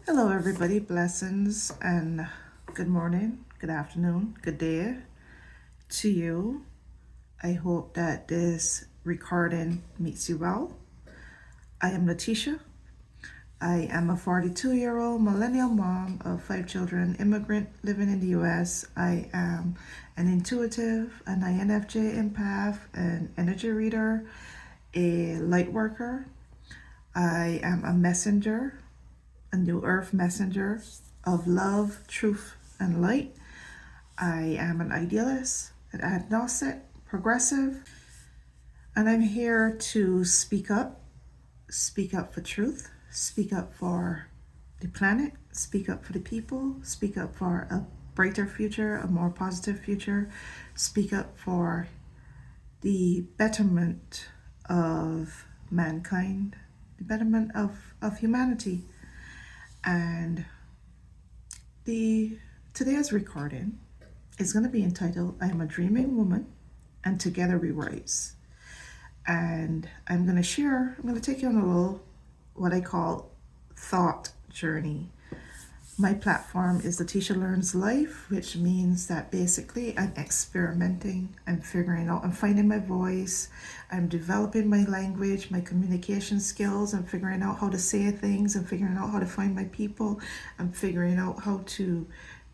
Hello, everybody. Blessings and good morning, good afternoon, good day to you. I hope that this recording meets you well. I am Letitia. I am a 42-year-old millennial mom of 5 children, immigrant living in the US. I am an intuitive, an infj empath, an energy reader, a light worker. I am a messenger, a new earth messenger of love, truth, and light. I am an idealist, an agnostic, progressive, and I'm here to speak up for truth, speak up for the planet, speak up for the people, speak up for a brighter future, a more positive future, speak up for the betterment of mankind, the betterment of humanity. And the today's recording is going to be entitled I Am a Dreaming Woman and Together We Rise. And I'm going to take you on a little what I call thought journey. My platform is Letitia Learns Life, which means that basically I'm experimenting, I'm figuring out, I'm finding my voice, I'm developing my language, my communication skills, I'm figuring out how to say things, I'm figuring out how to find my people, I'm figuring out how to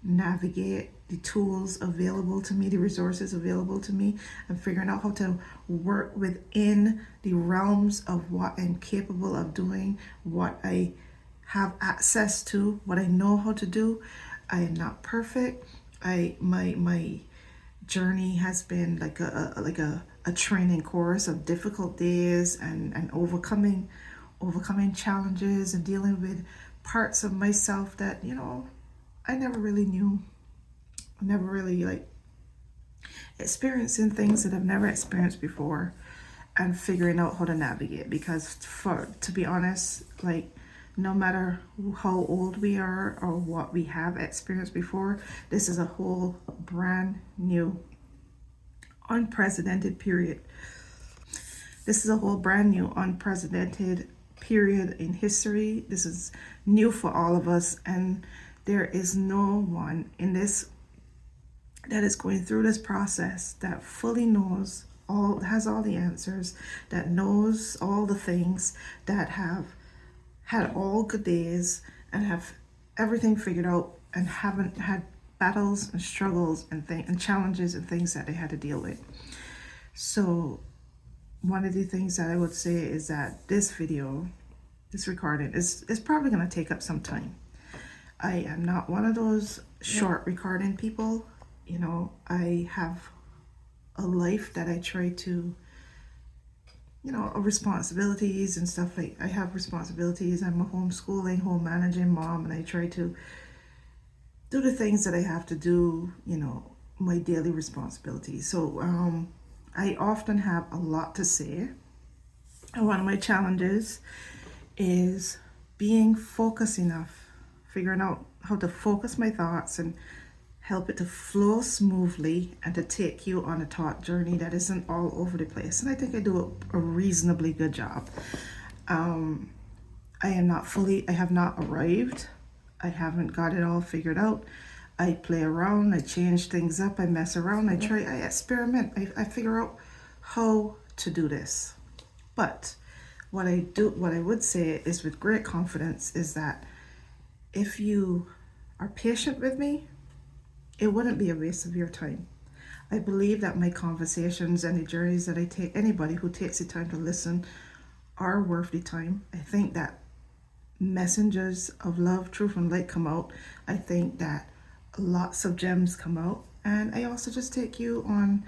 navigate the tools available to me, the resources available to me. I'm figuring out how to work within the realms of what I'm capable of doing, what I have access to, what I know how to do. I am not perfect. My journey has been like a training course of difficult days and overcoming challenges and dealing with parts of myself that I never really knew. I never really experiencing things that I've never experienced before and figuring out how to navigate, because to be honest, no matter how old we are or what we have experienced before, this is a whole brand new unprecedented period. This is a whole brand new unprecedented period in history. This is new for all of us, and there is no one in this that is going through this process that fully knows has all the answers, that knows all the things, that have had all good days and have everything figured out and haven't had battles and struggles and challenges and things that they had to deal with. So one of the things that I would say is that this recording is probably going to take up some time. I am not one of those short recording people. I have a life that I try to, responsibilities and stuff. Like, I have responsibilities. I'm a homeschooling, home managing mom, and I try to do the things that I have to do, my daily responsibilities. So I often have a lot to say. And one of my challenges is being focused enough, figuring out how to focus my thoughts and help it to flow smoothly and to take you on a thought journey that isn't all over the place. And I think I do a reasonably good job. I have not arrived. I haven't got it all figured out. I play around, I change things up, I mess around, I try, I experiment, I figure out how to do this. But what I would say is with great confidence is that if you are patient with me, it wouldn't be a waste of your time. I believe that my conversations and the journeys that I take, anybody who takes the time to listen, are worth the time. I think that messengers of love, truth, and light come out. I think that lots of gems come out. And I also just take you on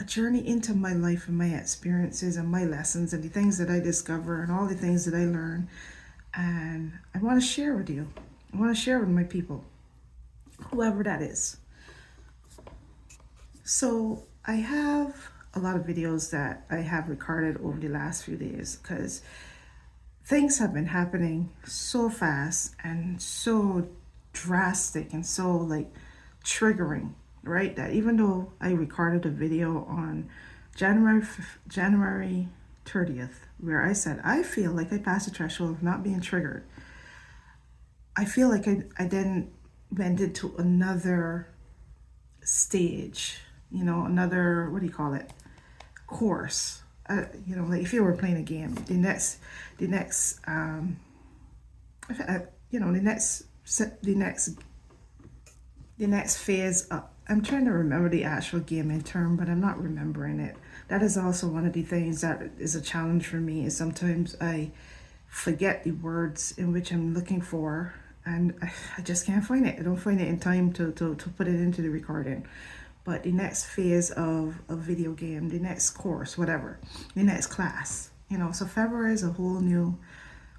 a journey into my life and my experiences and my lessons and the things that I discover and all the things that I learn. And I want to share with you. I want to share with my people, whoever that is. So I have a lot of videos that I have recorded over the last few days because things have been happening so fast and so drastic and so triggering, right? That even though I recorded a video on January 30th, where I said I feel like I passed the threshold of not being triggered, I feel like I then went into another stage, another, what do you call it, course. Like if you were playing a game, the next, you know, the next, the next, the next phase up. I'm trying to remember the actual gaming term, but I'm not remembering it. That is also one of the things that is a challenge for me. Is sometimes I forget the words in which I'm looking for, and I just can't find it. I don't find it in time to put it into the recording. But the next phase of a video game, the next course, whatever, the next class, so February is a whole new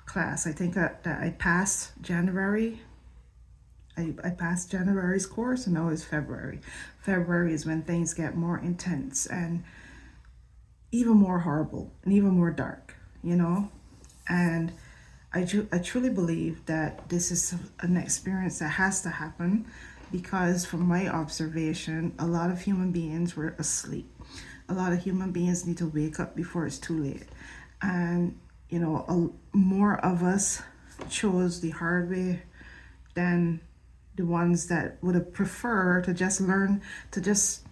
class. I think that I passed January. I passed January's course, and now it's February. February is when things get more intense and even more horrible and even more dark, And I truly believe that this is an experience that has to happen, because from my observation, a lot of human beings were asleep. A lot of human beings need to wake up before it's too late. And, more of us chose the hard way than the ones that would have preferred to just learn, to just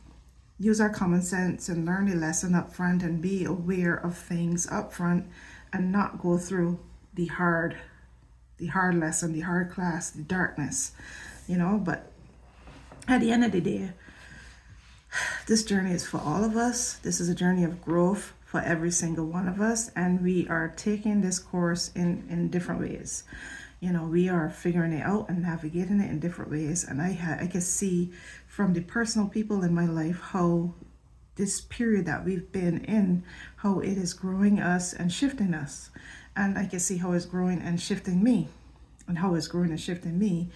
use our common sense and learn the lesson up front and be aware of things up front and not go through the hard lesson, the hard class, the darkness, but at the end of the day, this journey is for all of us. This is a journey of growth for every single one of us, and we are taking this course in different ways. We are figuring it out and navigating it in different ways, and I can see from the personal people in my life how this period that we've been in, how it is growing us and shifting us. And I can see how it's growing and shifting me. And how it's growing and shifting me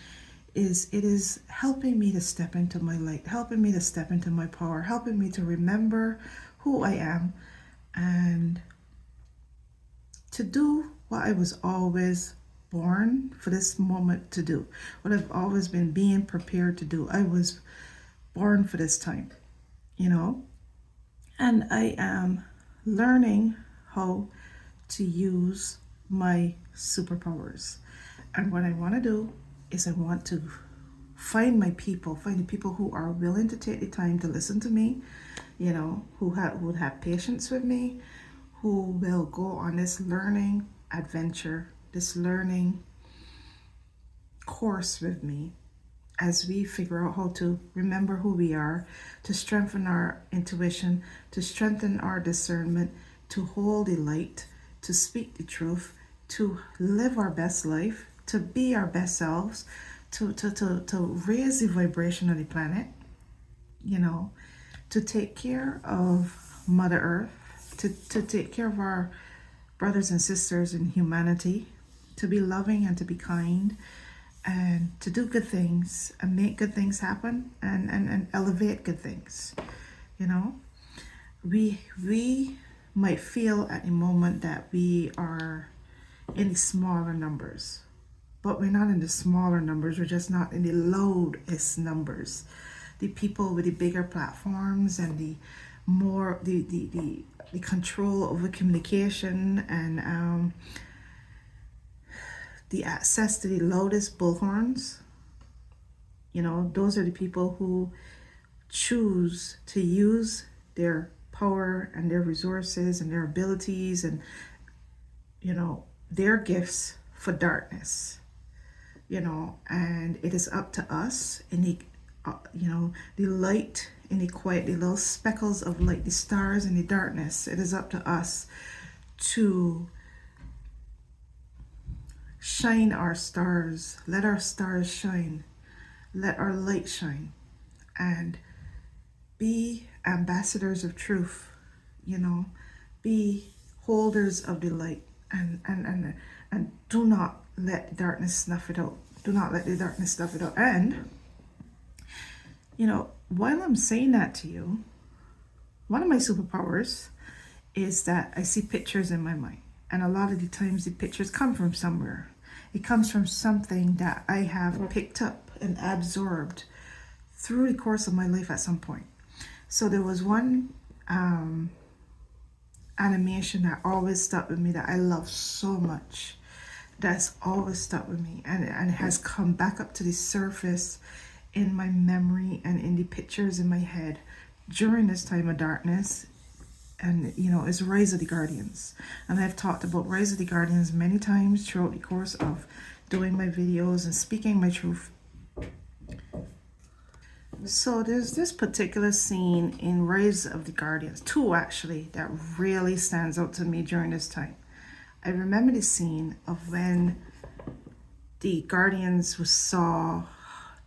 is it is helping me to step into my light, helping me to step into my power, helping me to remember who I am and to do what I was always born for this moment to do, what I've always been being prepared to do. I was born for this time, and I am learning how to use my superpowers. And what I want to do is I want to find the people who are willing to take the time to listen to me, who would have patience with me, who will go on this learning adventure, this learning course with me, as we figure out how to remember who we are, to strengthen our intuition, to strengthen our discernment, to hold the light, to speak the truth, to live our best life, to be our best selves, to raise the vibration of the planet, to take care of Mother Earth, to take care of our brothers and sisters in humanity, to be loving and to be kind, and to do good things and make good things happen and elevate good things. We might feel at the moment that we are in the smaller numbers, but we're not in the smaller numbers. We're just not in the lowest numbers. The people with the bigger platforms and the more the control over communication and the access to the loudest bullhorns, those are the people who choose to use their power and their resources and their abilities and their gifts for darkness, and it is up to us in the the light, in the quiet, the little speckles of light, the stars in the darkness. It is up to us to shine our stars. Let our stars shine. Let our light shine. And be ambassadors of truth, be holders of the light, and do not let darkness snuff it out. Do not let the darkness snuff it out. And while I'm saying that to you, one of my superpowers is that I see pictures in my mind. And a lot of the times the pictures come from somewhere. It comes from something that I have picked up and absorbed through the course of my life at some point. So there was one animation that always stuck with me that I love so much. that's always stuck with me, and has come back up to the surface in my memory and in the pictures in my head during this time of darkness. And is Rise of the Guardians. And I've talked about Rise of the Guardians many times throughout the course of doing my videos and speaking my truth. So there's this particular scene in Rise of the Guardians, two actually, that really stands out to me during this time. I remember the scene of when the Guardians saw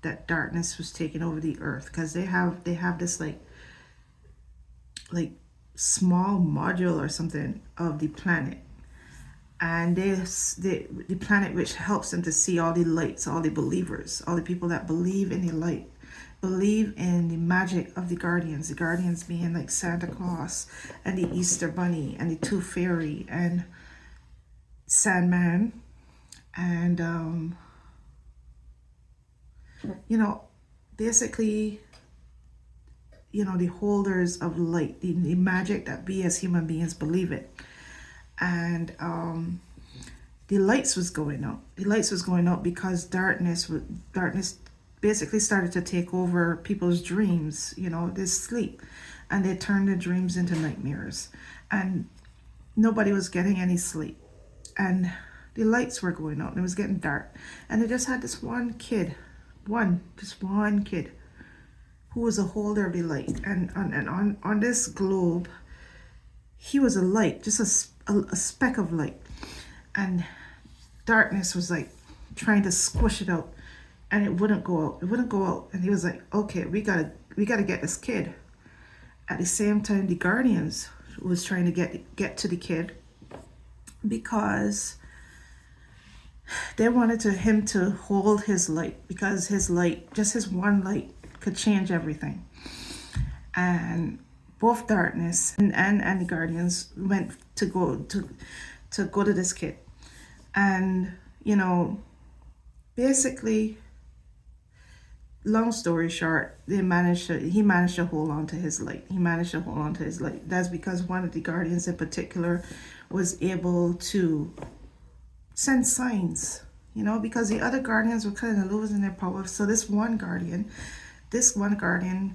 that darkness was taking over the earth, because they have this like small module or something of the planet, and the planet which helps them to see all the lights, all the believers, all the people that believe in the light, believe in the magic of the guardians being like Santa Claus and the Easter Bunny and the Tooth Fairy and Sandman, and basically the holders of light, the magic that we as human beings believe it. And the lights was going out because darkness basically started to take over people's dreams. They sleep and they turn their dreams into nightmares, and nobody was getting any sleep, and the lights were going out and it was getting dark, and they just had this one kid who was a holder of the light, and on this globe he was a light, just a speck of light, and darkness was like trying to squish it out, and it wouldn't go out. And he was like, okay, we gotta get this kid. At the same time, the Guardians was trying to get to the kid, because they wanted him to hold his light, because his light, just his one light, could change everything. And both darkness and the Guardians went to go to this kid, and basically, long story short, he managed to hold on to his light. That's because one of the Guardians in particular was able to send signs, because the other Guardians were kind of losing their power. So this one Guardian,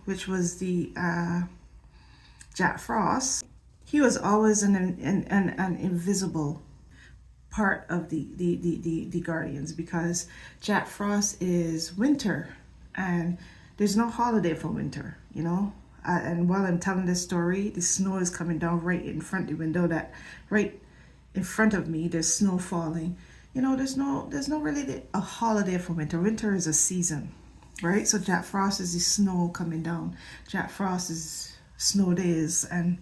which was the Jack Frost, he was always an invisible part of the Guardians, because Jack Frost is winter, and there's no holiday for winter, and while I'm telling this story, the snow is coming down right in front of the window, that right in front of me, there's snow falling. There's no really a holiday for winter. Winter is a season, right? So Jack Frost is the snow coming down. Jack Frost is snow days, and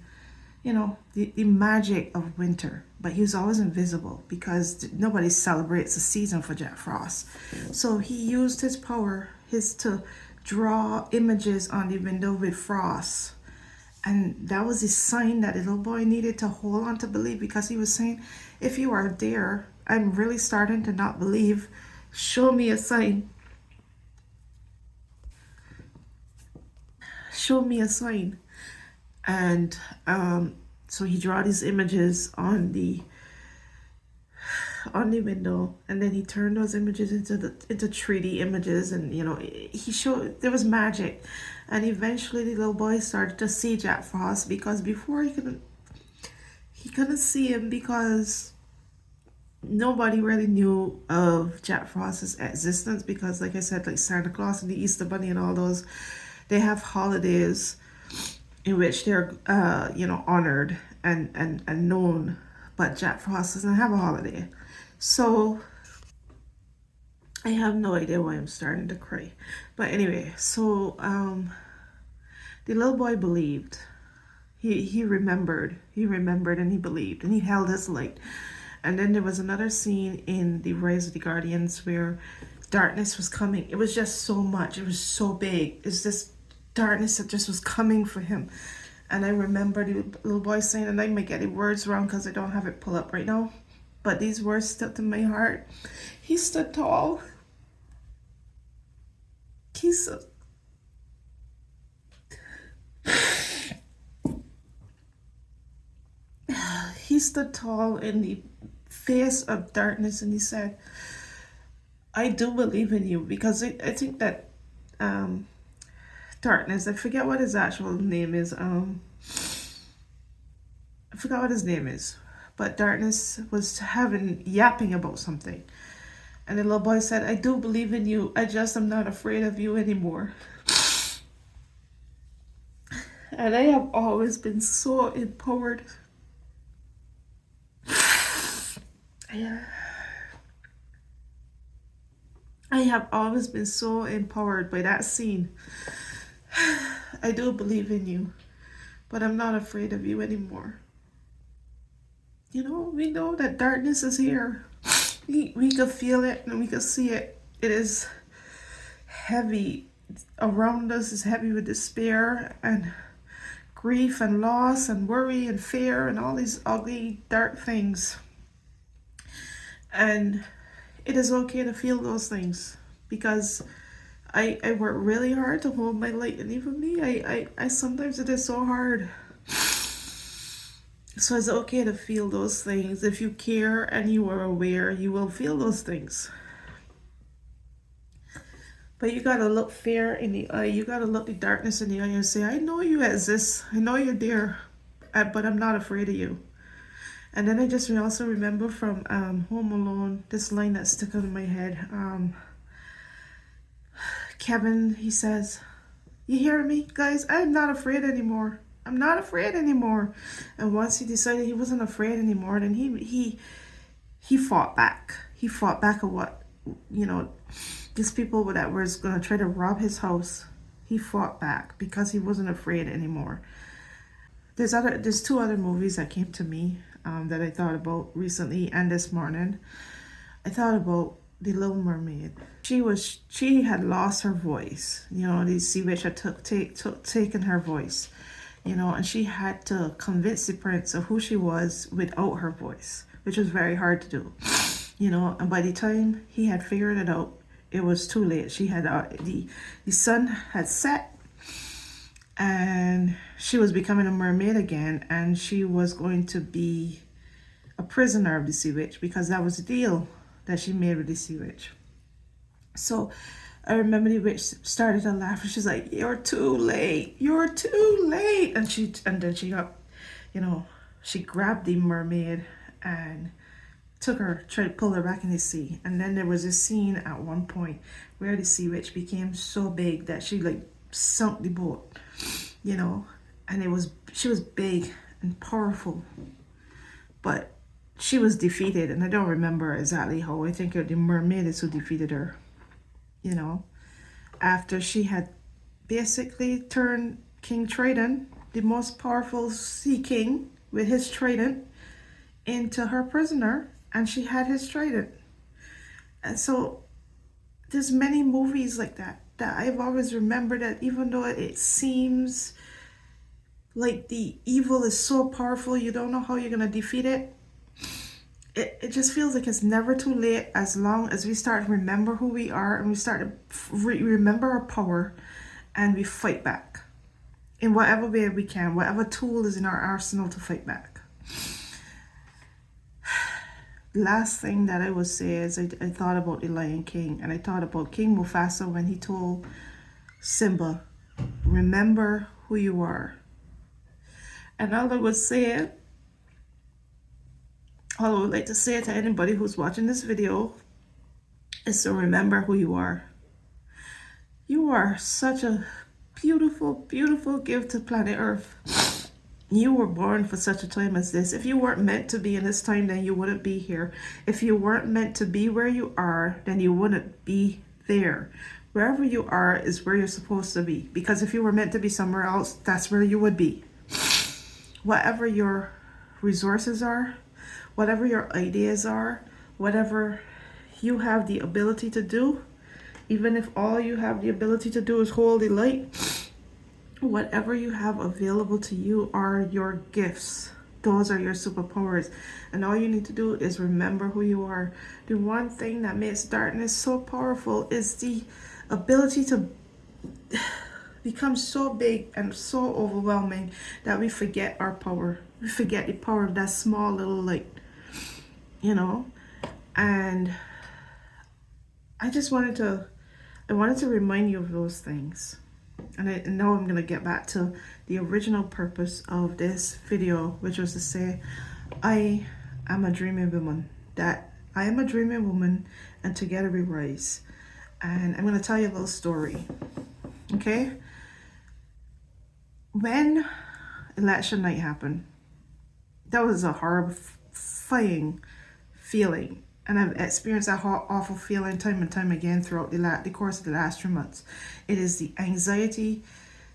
the magic of winter. But he was always invisible, because nobody celebrates a season for Jack Frost. So he used his power, to draw images on the window with frost. And that was a sign that the little boy needed to hold on to believe, because he was saying, if you are there, I'm really starting to not believe. Show me a sign. Show me a sign. And so he drew these images on the window, and then he turned those images into 3D images, and he showed there was magic. And eventually the little boy started to see Jack Frost, because before he couldn't see him, because nobody really knew of Jack Frost's existence, because like I said, like Santa Claus and the Easter Bunny and all those, they have holidays in which they're honored and known, but Jack Frost doesn't have a holiday. So I have no idea why I'm starting to cry, but anyway, so the little boy believed. He remembered and he believed, and he held his light. And then there was another scene in the Rise of the Guardians where darkness was coming. It was just so much. It was so big. It's this darkness that just was coming for him. And I remember the little boy saying, and I might get the words wrong because I don't have it pulled up right now, but these words stuck in my heart. He stood tall. He stood tall in the face of darkness, and he said, I do believe in you, because I think that darkness, I forget what his actual name is. I forgot what his name is, but darkness was having yapping about something. And the little boy said, I do believe in you. I just am not afraid of you anymore. And I have always been so empowered. Yeah. I have always been so empowered by that scene. I do believe in you, but I'm not afraid of you anymore. You know, we know that darkness is here. We can feel it and we can see it. It is heavy around us, is heavy with despair and grief and loss and worry and fear and all these ugly, dark things. And it is okay to feel those things, because I work really hard to hold my light, and even me, I sometimes it is so hard. So it's okay to feel those things. If you care and you are aware, you will feel those things. But you gotta look fear in the eye. You gotta look the darkness in the eye and say, I know you exist. I know you're there, but I'm not afraid of you. And then I just also remember from Home Alone, this line that stuck out in my head. Kevin, he says, you hear me, guys? I'm not afraid anymore. I'm not afraid anymore. And once he decided he wasn't afraid anymore, then he fought back. He fought back at what, these people that was going to try to rob his house. He fought back because he wasn't afraid anymore. There's two other movies that came to me that I thought about recently and this morning. I thought about The Little Mermaid. She had lost her voice. The sea witch had taken her voice. And she had to convince the prince of who she was without her voice, which was very hard to do. And by the time he had figured it out, it was too late. She had the sun had set, and she was becoming a mermaid again, and she was going to be a prisoner of the sea witch, because that was the deal that she made with the sea witch. So I remember the witch started to laugh, and she's like, you're too late, you're too late. And then she got, she grabbed the mermaid and tried to pull her back in the sea. And then there was a scene at one point where the sea witch became so big that she sunk the boat, and she was big and powerful, but she was defeated. And I don't remember exactly how. I think the mermaid is who defeated her, after she had basically turned King Triton, the most powerful sea king with his trident, into her prisoner, and she had his trident. And so there's many movies like that I've always remembered, that even though it seems like the evil is so powerful, you don't know how you're going to defeat it. It just feels like it's never too late, as long as we start to remember who we are, and we start to remember our power, and we fight back in whatever way we can, whatever tool is in our arsenal to fight back. Last thing that I would say is I thought about the Lion King, and I thought about King Mufasa when he told Simba, remember who you are. And all I would like to say to anybody who's watching this video is to remember who you are. You are such a beautiful, beautiful gift to planet Earth. You were born for such a time as this. If you weren't meant to be in this time, then you wouldn't be here. If you weren't meant to be where you are, then you wouldn't be there. Wherever you are is where you're supposed to be. Because if you were meant to be somewhere else, that's where you would be. Whatever your resources are, whatever your ideas are, whatever you have the ability to do, even if all you have the ability to do is hold the light, whatever you have available to you are your gifts. Those are your superpowers. And all you need to do is remember who you are. The one thing that makes darkness so powerful is the ability to become so big and so overwhelming that we forget our power. We forget the power of that small little light. you know, and I just wanted to remind you of those things. And now I'm going to get back to the original purpose of this video, which was to say, I am a dreaming woman. That I am a dreaming woman, and together we rise. And I'm going to tell you a little story. Okay? When election night happened, that was a horrifying feeling. And I've experienced that awful feeling time and time again throughout the course of the last 3 months. It is the anxiety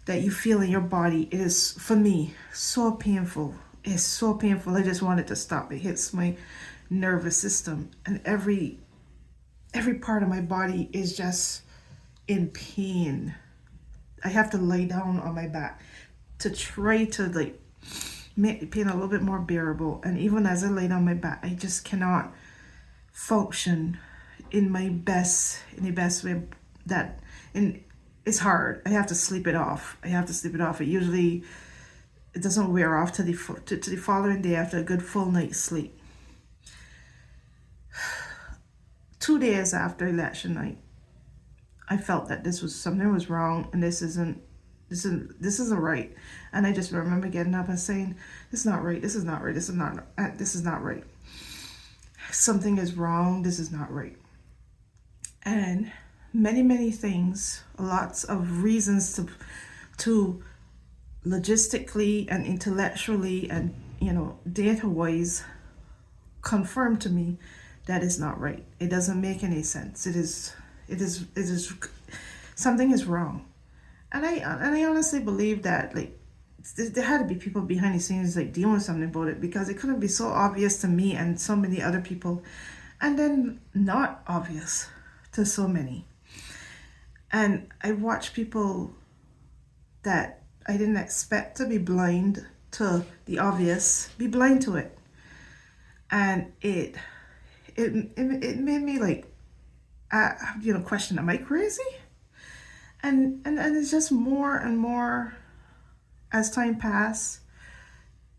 that you feel in your body. It is, for me, so painful. It's so painful. I just want it to stop. It hits my nervous system, and every part of my body is just in pain. I have to lay down on my back to try to like make the pain a little bit more bearable. And even as I lay down on my back, I just cannot function in the best way. It's hard. I have to sleep it off. It doesn't wear off to the following day after a good full night's sleep. 2 days after election night, I felt that something was wrong, and this isn't right. And I just remember getting up and saying, this is not right. Something is wrong. This is not right. And many things, lots of reasons to logistically and intellectually and data wise confirm to me that is not right. It doesn't make any sense. It is something is wrong. And I honestly believe that like there had to be people behind the scenes like dealing with something about it, because it couldn't be so obvious to me and so many other people, and then not obvious to so many. And I watch people that I didn't expect to be blind to the obvious be blind to it, and it made me like question, am I crazy? And it's just more and more as time passed.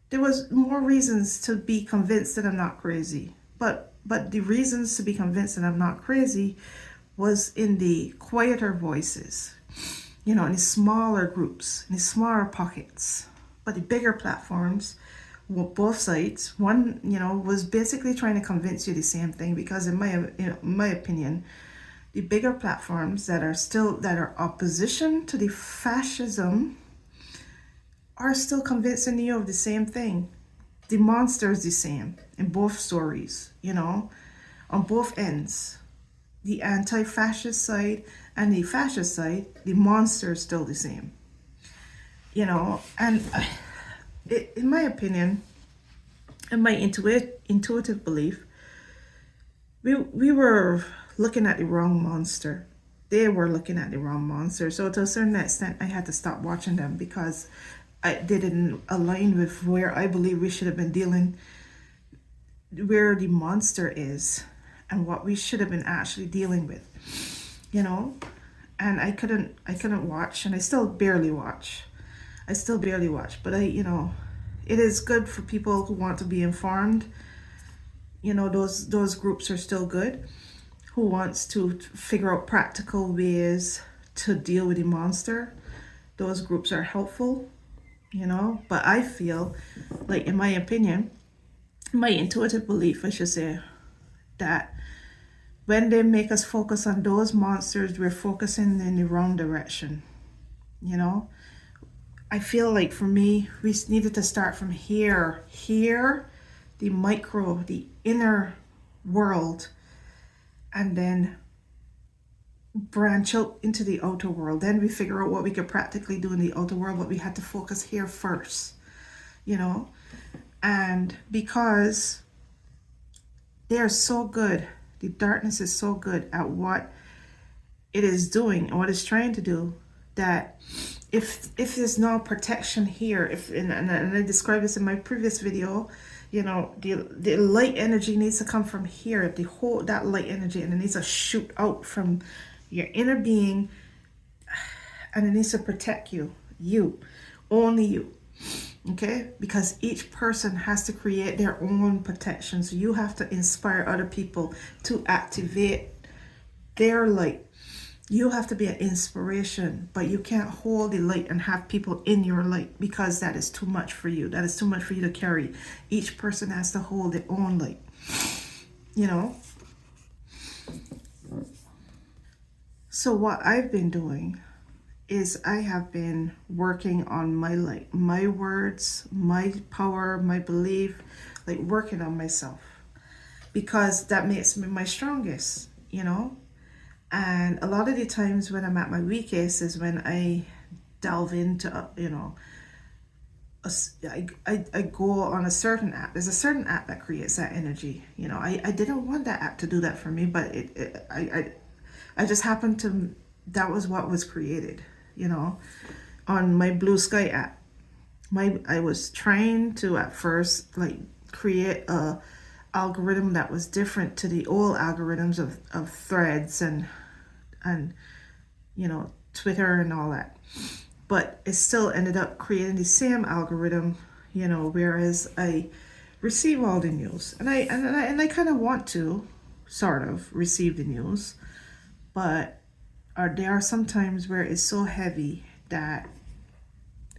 There was more reasons to be convinced that I'm not crazy, but the reasons to be convinced that I'm not crazy was in the quieter voices, in the smaller groups, in the smaller pockets. But the bigger platforms, both sides, one was basically trying to convince you the same thing, because in my opinion, the bigger platforms that are opposition to the fascism are still convincing you of the same thing. The monster is the same in both stories, on both ends. The anti-fascist side and the fascist side, the monster is still the same. And in my opinion, in my intuitive belief, we were looking at the wrong monster. They were looking at the wrong monster. So to a certain extent, I had to stop watching them, because they didn't align with where I believe we should have been dealing, where the monster is, and what we should have been actually dealing with, And I couldn't watch, and I still barely watch. But it is good for people who want to be informed. Those groups are still good. Who wants to figure out practical ways to deal with the monster? Those groups are helpful, But I feel like, in my opinion, my intuitive belief, I should say, that when they make us focus on those monsters, we're focusing in the wrong direction. I feel like, for me, we needed to start from here, the micro, the inner world, and then branch out into the outer world. Then we figure out what we could practically do in the outer world, but we had to focus here first, and because they are so good, the darkness is so good at what it is doing and what it's trying to do, that if there's no protection here, and I described this in my previous video, the light energy needs to come from here, that light energy, and it needs to shoot out from your inner being, and it needs to protect you, only you. Okay, because each person has to create their own protection. So you have to inspire other people to activate their light. You have to be an inspiration, but you can't hold the light and have people in your light, because that is too much for you. That is too much for you to carry. Each person has to hold their own light, you know. So what I've been doing is I have been working on my light, my words, my power, my belief, like working on myself, because that makes me my strongest, you know. And a lot of the times when I'm at my weakest is when I delve into, I go on a certain app. There's a certain app that creates that energy. You know, I didn't want that app to do that for me, but I just happened to, that was what was created, you know, on my Blue Sky app. I was trying to at first like create a algorithm that was different to the old algorithms of threads and you know, Twitter and all that. But it still ended up creating the same algorithm, you know, whereas I receive all the news. And I kind of want to sort of receive the news, but there are some times where it's so heavy that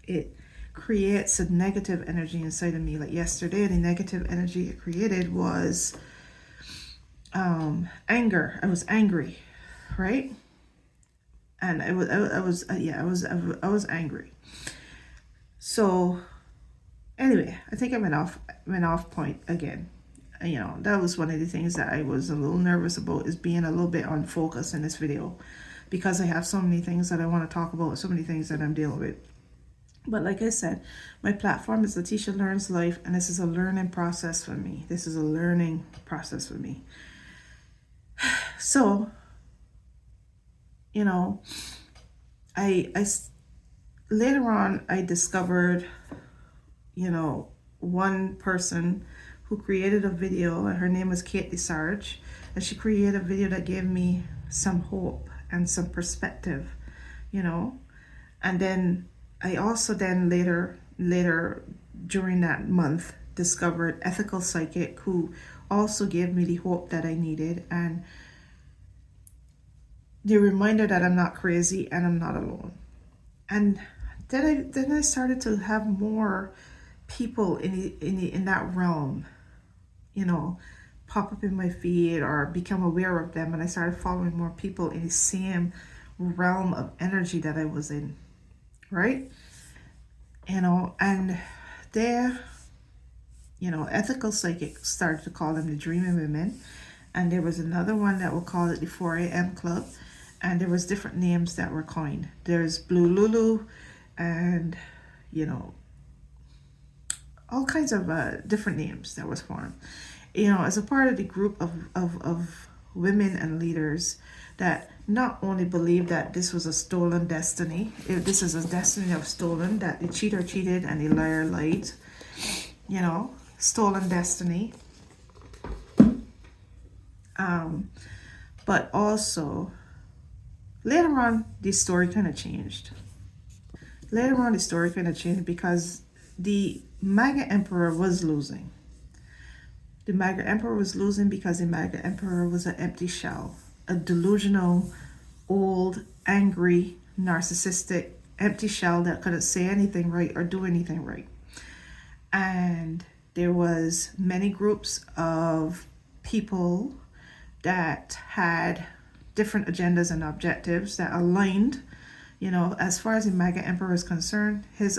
it creates a negative energy inside of me. Like yesterday, the negative energy it created was anger. I was angry, right? And I was angry. So anyway, I think I went off point again. You know, that was one of the things that I was a little nervous about, is being a little bit on focus in this video, because I have so many things that I want to talk about, so many things that I'm dealing with. But like I said, my platform is Letitia Learns Life, and this is a learning process for me. This is a learning process for me. So, you know, I later on I discovered, you know, one person who created a video, and her name was Kate DeSarge, and she created a video that gave me some hope and some perspective, you know. And then I also then later during that month discovered Ethical Psychic, who also gave me the hope that I needed, and the reminder that I'm not crazy and I'm not alone. And then I started to have more people in that realm, you know, pop up in my feed or become aware of them, and I started following more people in the same realm of energy that I was in, right? You know, and there, you know, Ethical Psychic started to call them the Dreaming Women, and there was another one that would call it the 4 a.m. Club, and there was different names that were coined. There's Blue Lulu, and you know, all kinds of different names that was formed, you know, as a part of the group of women and leaders that not only believe that this was a stolen destiny, if this is a destiny of stolen, that the cheater cheated and the liar lied, you know, stolen destiny, but also later on the story kind of changed. Later on the story kind of changed because the MAGA Emperor was losing. The MAGA Emperor was losing because the MAGA Emperor was an empty shell, a delusional, old, angry, narcissistic, empty shell that couldn't say anything right or do anything right. And there was many groups of people that had different agendas and objectives that aligned. You know, as far as the MAGA Emperor is concerned, his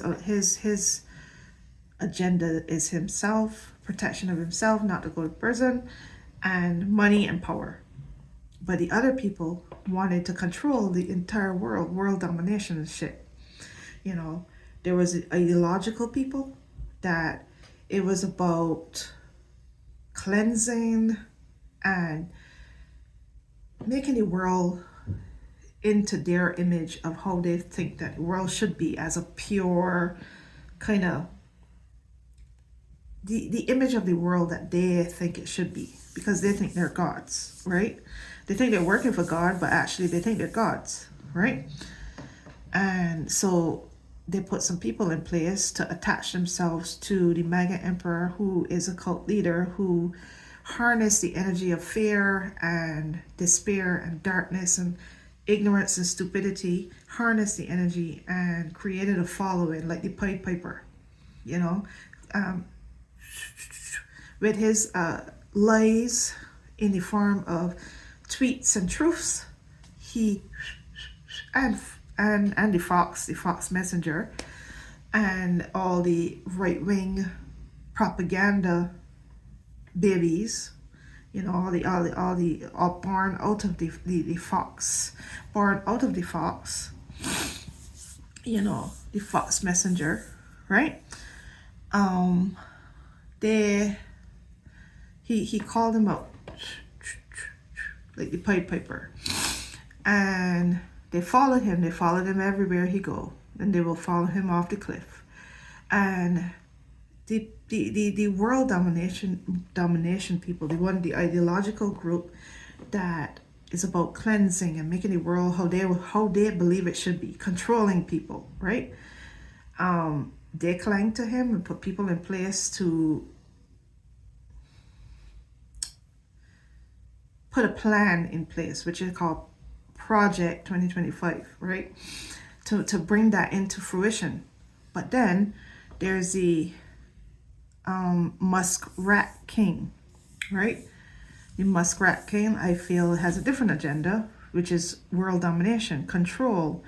agenda is himself, protection of himself, not to go to prison, and money and power. But the other people wanted to control the entire world domination and shit. You know, there was ideological people that it was about cleansing and making the world into their image of how they think that the world should be, as a pure kind of the image of the world that they think it should be, because they think they're gods, right? They think they're working for God, but actually they think they're gods, right? And so they put some people in place to attach themselves to the mega emperor, who is a cult leader who harnessed the energy of fear and despair and darkness and ignorance and stupidity, harnessed the energy and created a following like the Pied Piper, you know, um, with his lies in the form of tweets and truths. He and the Fox Messenger, and all the right-wing propaganda babies, all born out of the Fox, born out of the Fox, the Fox Messenger, right? He called him out like the Pied Piper, and they followed him. They followed him everywhere he go, and they will follow him off the cliff. And the world domination people, the ideological group that is about cleansing and making the world how they believe it should be, controlling people, right? They cling to him and put people in place to put a plan in place, which is called Project 2025, right? To bring that into fruition. But then there's the Muskrat King, right? The Muskrat King, I feel, has a different agenda, which is world domination, control.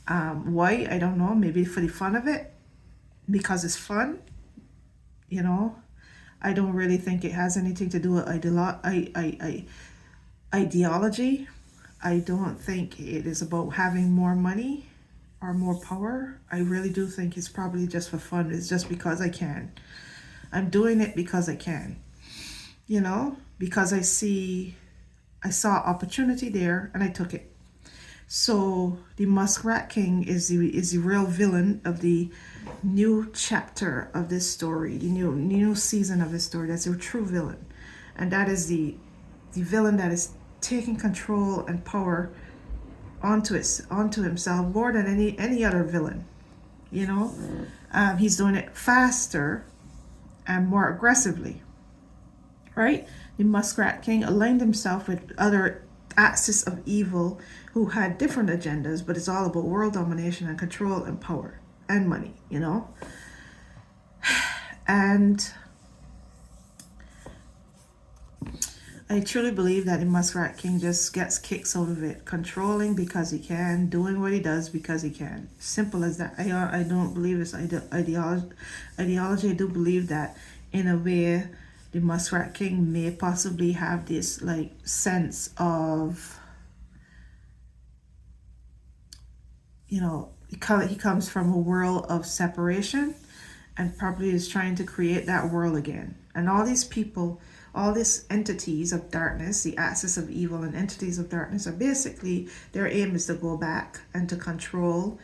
Why? I don't know. Maybe for the fun of it, because it's fun. I don't really think it has anything to do with ideology. I don't think it is about having more money or more power. I really do think it's probably just for fun. It's just because I can. I'm doing it because I can. Because I saw opportunity there and I took it. So the Muskrat King is the real villain of the new chapter of this story, the new season of this story. That's a true villain, and that is the villain that is taking control and power onto himself more than any other villain. He's doing it faster and more aggressively, right? The Muskrat King aligned himself with other axis of evil who had different agendas, but it's all about world domination and control and power and money, And I truly believe that the Muskrat King just gets kicks out of it, controlling because he can, doing what he does because he can. Simple as that. I don't believe it's ideology. I do believe that in a way the Muskrat King may possibly have this like sense of, he comes from a world of separation and probably is trying to create that world again. And all these people, all these entities of darkness, the axis of evil and entities of darkness, are basically, their aim is to go back and to control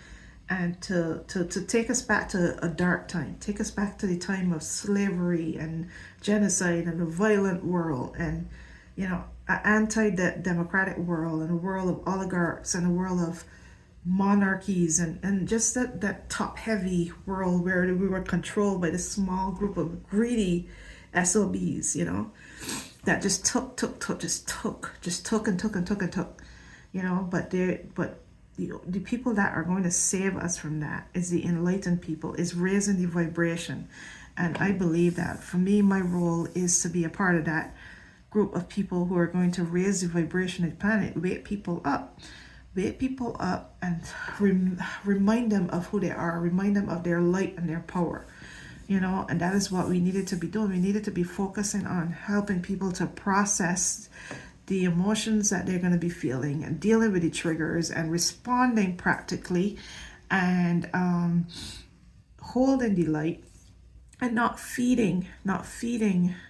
and to take us back to a dark time, take us back to the time of slavery and genocide and a violent world, and an anti-democratic world, and a world of oligarchs, and a world of monarchies, and just that top heavy world where we were controlled by this small group of greedy SOBs, that just took and took. But the people that are going to save us from that is the enlightened people, is raising the vibration. And I believe that for me, my role is to be a part of that group of people who are going to raise the vibration of the planet, wake people up and remind them of who they are, remind them of their light and their power. And that is what we needed to be doing. We needed to be focusing on helping people to process the emotions that they're going to be feeling and dealing with the triggers and responding practically, and holding the light and not feeding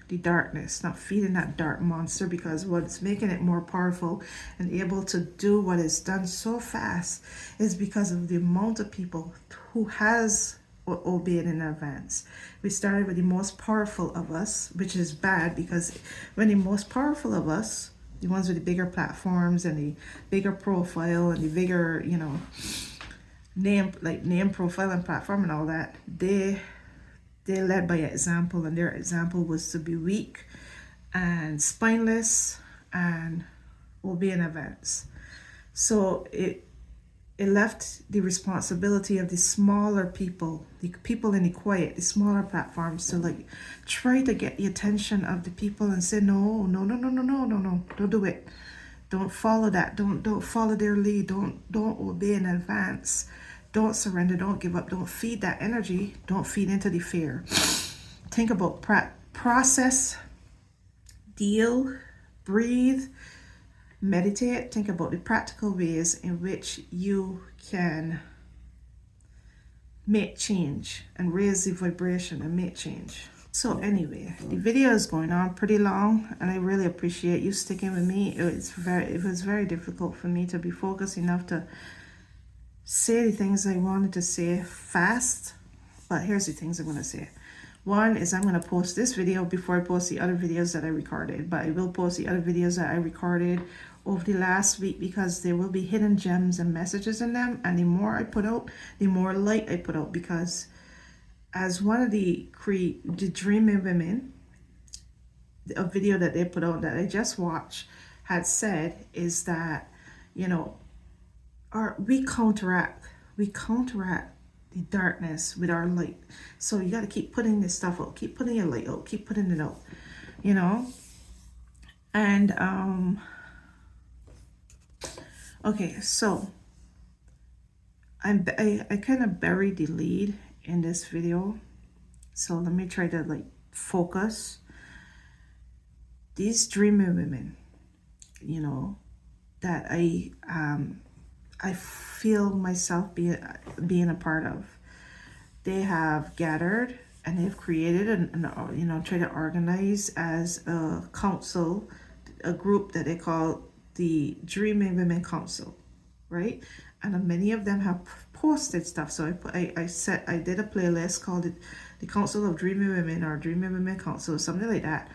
the darkness, not feeding that dark monster, because what's making it more powerful and able to do what is done so fast is because of the amount of people who has obeyed in advance. We started with the most powerful of us, which is bad, because when the most powerful of us, the ones with the bigger platforms and the bigger profile and the bigger, name profile and platform and all that, they led by example, and their example was to be weak and spineless and obeying events. So it left the responsibility of the smaller people, the people in the quiet, the smaller platforms, to like try to get the attention of the people and say, no, no, no, no, no, no, no, no, don't do it. Don't follow that. Don't follow their lead. Don't obey in advance. Don't surrender. Don't give up. Don't feed that energy. Don't feed into the fear. Think about process, deal, breathe, meditate. Think about the practical ways in which you can make change and raise the vibration and make change. So anyway, the video is going on pretty long, and I really appreciate you sticking with me. It was very difficult for me to be focused enough to say the things I wanted to say fast, but here's the things I'm going to say. One is I'm going to post this video before I post the other videos that I recorded, but I will post the other videos that I recorded over the last week, because there will be hidden gems and messages in them, and the more I put out, the more light I put out, because as one of the Dreaming Women, a video that they put out that I just watched, had said, is that, you know, we counteract the darkness with our light. So you got to keep putting this stuff out, keep putting your light out, keep putting it out, you know. And okay, so I kind of buried the lead in this video, so let me try to like focus. These Dreaming Women, you know, that I feel myself being a part of, they have gathered and they've created and you know, try to organize as a council, a group that they call the Dreaming Women Council, right? And many of them have posted stuff. So I did a playlist called the Council of Dreaming Women, or Dreaming Women Council, something like that.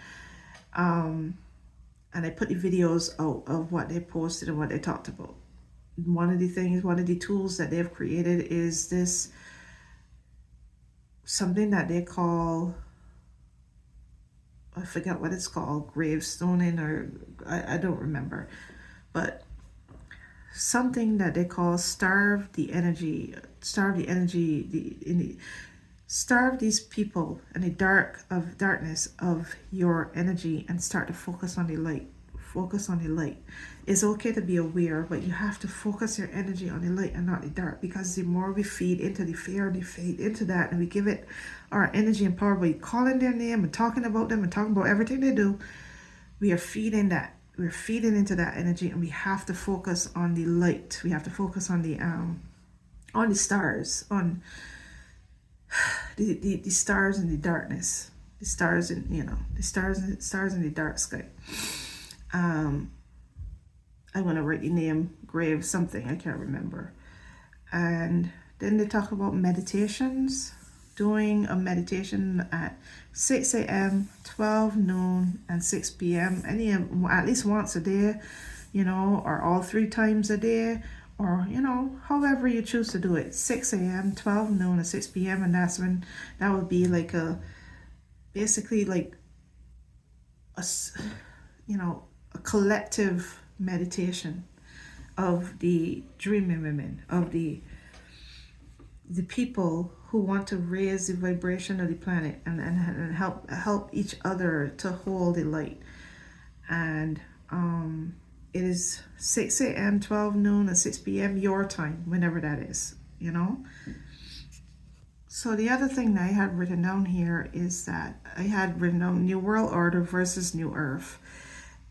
And I put the videos out of what they posted and what they talked about. One of the tools that they've created is this, something that they call, I forget what it's called, gravestoning, or I don't remember, but something that they call starve these people in the darkness of your energy, and start to focus on the light. It's okay to be aware, but you have to focus your energy on the light and not the dark, because the more we feed into the fear and we feed into that, and we give it our energy and power by calling their name and talking about them and talking about everything they do, we are feeding that. We're feeding into that energy, and we have to focus on the light. We have to focus on the stars, on the stars in the darkness, the stars in, you know, the stars in the dark sky. I want to write the name, grave something, I can't remember. And then they talk about meditations, doing a meditation at 6 a.m., 12 noon, and 6 p.m. At least once a day, you know, or all 3 times a day, or, you know, however you choose to do it. 6 a.m., 12 noon, and 6 p.m. And that's when, that would be like basically like a, you know, a collective meditation of the Dreaming Women, of the people who want to raise the vibration of the planet, and help each other to hold the light. And it is 6 a.m., 12 noon, and 6 p.m. your time, whenever that is, you know. So the other thing that I had written down here is that I had written down New World Order versus New Earth.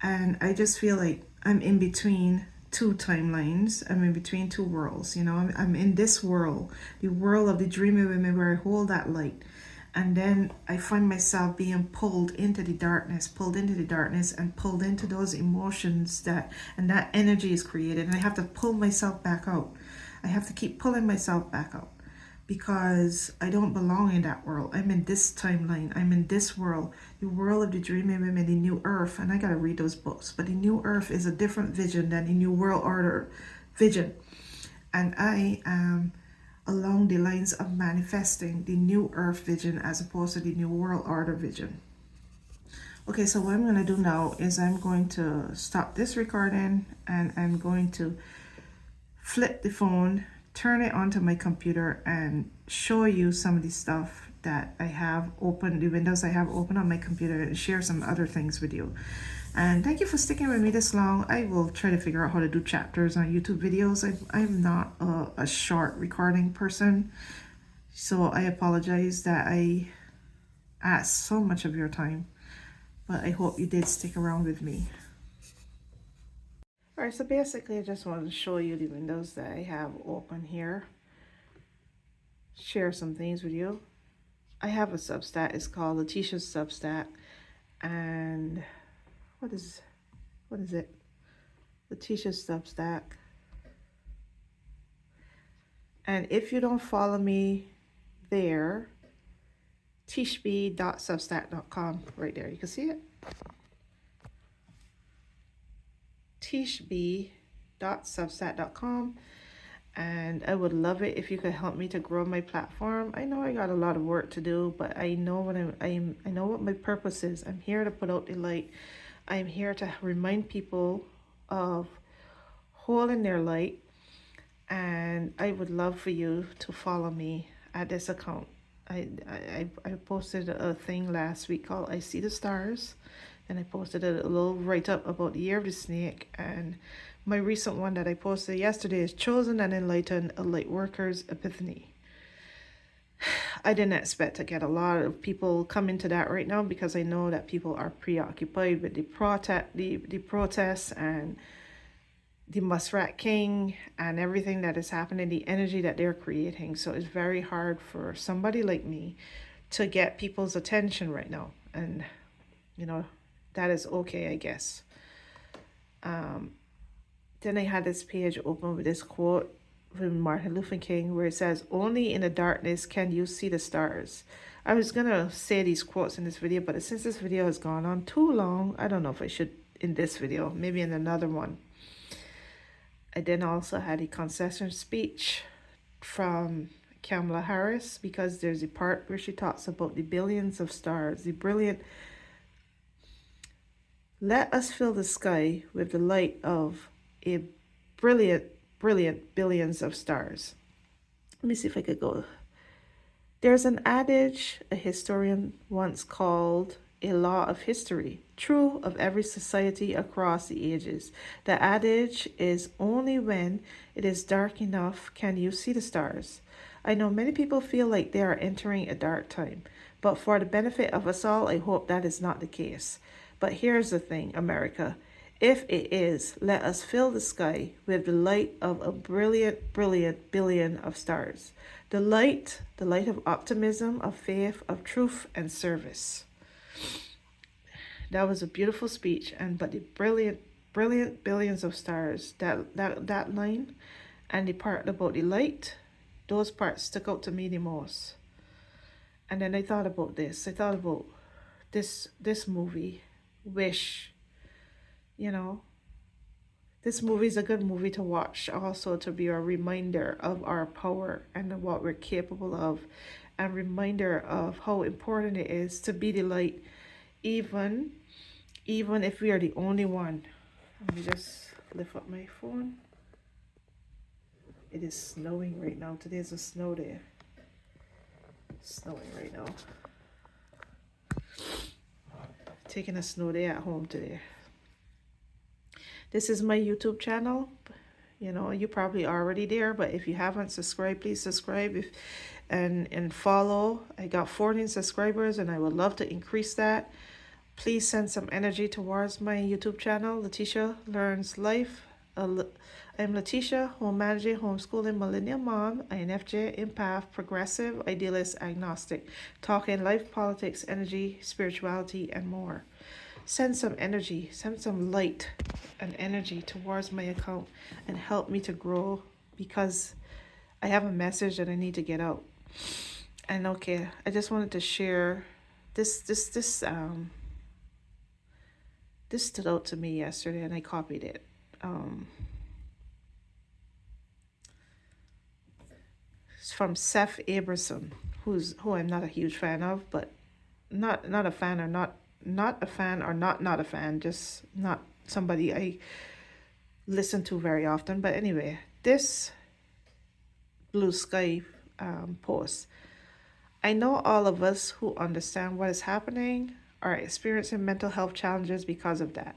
And I just feel like I'm in between 2 timelines. I'm in between 2 worlds, you know. I'm in this world, the world of the Dreaming Women, where I hold that light. And then I find myself being pulled into the darkness, and pulled into those emotions and that energy is created. And I have to pull myself back out. I have to keep pulling myself back out, because I don't belong in that world. I'm in this timeline. I'm in this world, the world of the Dreaming Women, the New Earth. And I got to read those books. But the New Earth is a different vision than the New World Order vision. And I am along the lines of manifesting the new earth vision as opposed to the new world order vision. Okay, so what I'm going to do now is I'm going to stop this recording and I'm going to flip the phone, turn it onto my computer, and show you some of the stuff that I have open, the windows I have open on my computer, and share some other things with you. And thank you for sticking with me this long. I will try to figure out how to do chapters on YouTube videos. I'm not a short recording person, so I apologize that I asked so much of your time, but I hope you did stick around with me. All right, so basically I just wanted to show you the windows that I have open here, share some things with you. I have a Substack. It's called Letitia's Substack, and what is it? Letitia's Substack. And if you don't follow me there, tishb.substack.com, right there, you can see it. tishb.substack.com. And I would love it if you could help me to grow my platform. I know I got a lot of work to do, but I know what I know what my purpose is. I'm here to put out the light. I'm here to remind people of holding their light, and I would love for you to follow me at this account. I posted a thing last week called I See the Stars, and I posted a little write-up about the year of the snake, and my recent one that I posted yesterday is Chosen and Enlightened, a Light Worker's Epiphany. I didn't expect to get a lot of people come into that right now because I know that people are preoccupied with the protests and the Muskrat King and everything that is happening, the energy that they're creating. So it's very hard for somebody like me to get people's attention right now. And, you know, that is okay, I guess. Then I had this page open with this quote from Martin Luther King where it says, "Only in the darkness can you see the stars." I was going to say these quotes in this video, but since this video has gone on too long, I don't know if I should in this video, maybe in another one. I then also had a concession speech from Kamala Harris, because there's a part where she talks about the billions of stars, the brilliant, let us fill the sky with the light of a brilliant billions of stars. Let me see if I could go. There's an adage a historian once called a law of history, true of every society across the ages. The adage is, only when it is dark enough can you see the stars. I know many people feel like they are entering a dark time, but for the benefit of us all, I hope that is not the case. But here's the thing, America. If it is, let us fill the sky with the light of a brilliant billion of stars. The light of optimism, of faith, of truth and service. That was a beautiful speech, but the brilliant billions of stars, that line and the part about the light, those parts stuck out to me the most. And then I thought about this. I thought about this movie, Wish. You know, this movie is a good movie to watch, also to be a reminder of our power and what we're capable of, and reminder of how important it is to be the light, even if we are the only one. Let me just lift up my phone. It is snowing right now. Today's a snow day. It's snowing right now. Taking a snow day at home today. This is my YouTube channel. You know, you're probably already there, but if you haven't subscribed, please subscribe and follow. I got 14 subscribers and I would love to increase that. Please send some energy towards my YouTube channel, Letitia Learns Life. I'm Letitia, home manager, homeschooling millennial mom, INFJ, empath, progressive, idealist, agnostic, talking life, politics, energy, spirituality, and more. Send some energy, send some light and energy towards my account and help me to grow, because I have a message that I need to get out. And okay, I just wanted to share this stood out to me yesterday and I copied it. from Seth Aberson, who I'm not a huge fan of, but not a fan or not a fan or not a fan, just not somebody I listen to very often. But anyway, this blue sky post. I know all of us who understand what is happening are experiencing mental health challenges because of that.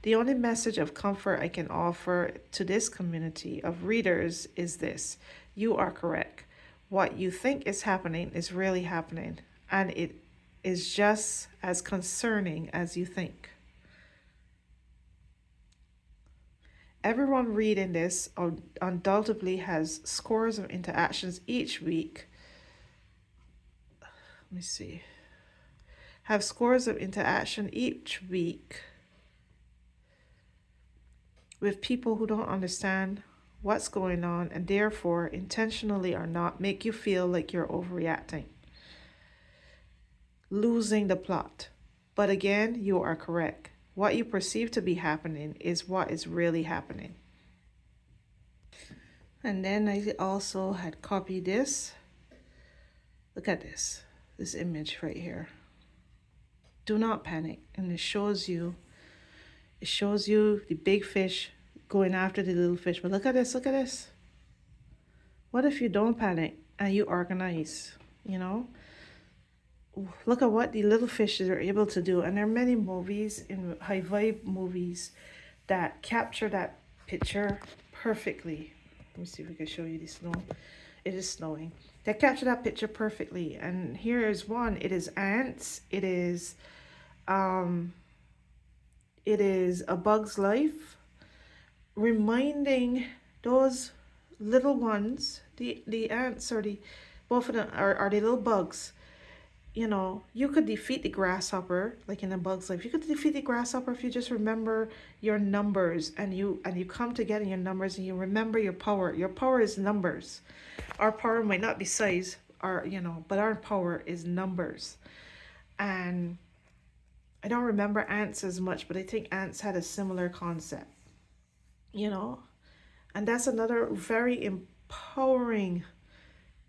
The only message of comfort I can offer to this community of readers is this: you are correct. What you think is happening is really happening, and it is just as concerning as you think. Everyone reading this undoubtedly has scores of interactions each week. Let me see. Have scores of interaction each week with people who don't understand what's going on and therefore intentionally or not make you feel like you're overreacting, losing the plot. But again, you are correct. What you perceive to be happening is what is really happening. And then I also had copied this. Look at this image right here. Do not panic. And it shows you the big fish going after the little fish. But look at this. What if you don't panic and you organize, you know? Look at what the little fishes are able to do. And there are many movies, in high vibe movies, that capture that picture perfectly. Let me see if we can show you the snow. It is snowing. They capture that picture perfectly. And here is one. It is ants. It is A Bug's Life, reminding those little ones, the ants or the both of them are the little bugs. You know, you could defeat the grasshopper like in A Bug's Life. You could defeat the grasshopper if you just remember your numbers and you come together in your numbers and you remember your power. Your power is numbers. Our power might not be size, but our power is numbers. And I don't remember ants as much, but I think ants had a similar concept, you know? And that's another very empowering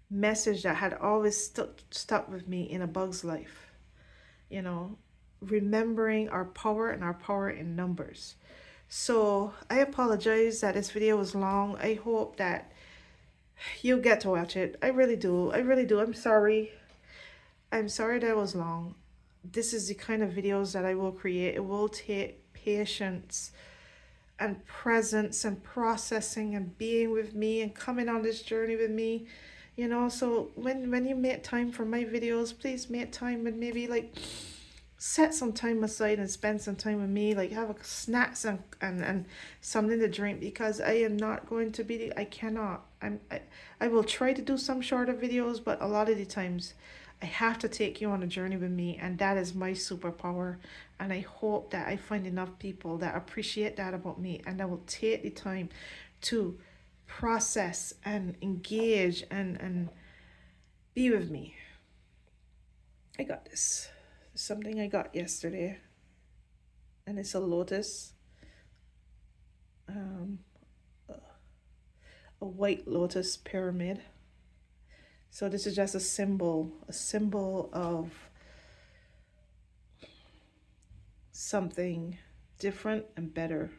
message that had always stuck with me in A Bug's Life, you know, remembering our power and our power in numbers. So I apologize that this video was long. I hope that you get to watch it. I really do. I'm sorry. I'm sorry that it was long. This is the kind of videos that I will create. It will take patience and presence and processing and being with me and coming on this journey with me, you know. So when you make time for my videos, please make time and maybe like set some time aside and spend some time with me, like have a snacks and something to drink, because I am not going to be, I will try to do some shorter videos, but a lot of the times I have to take you on a journey with me, and that is my superpower. And I hope that I find enough people that appreciate that about me and that will take the time to process and engage and be with me. I got this. Something I got yesterday, and it's a lotus, a white lotus pyramid. So this is just a symbol of something different and better.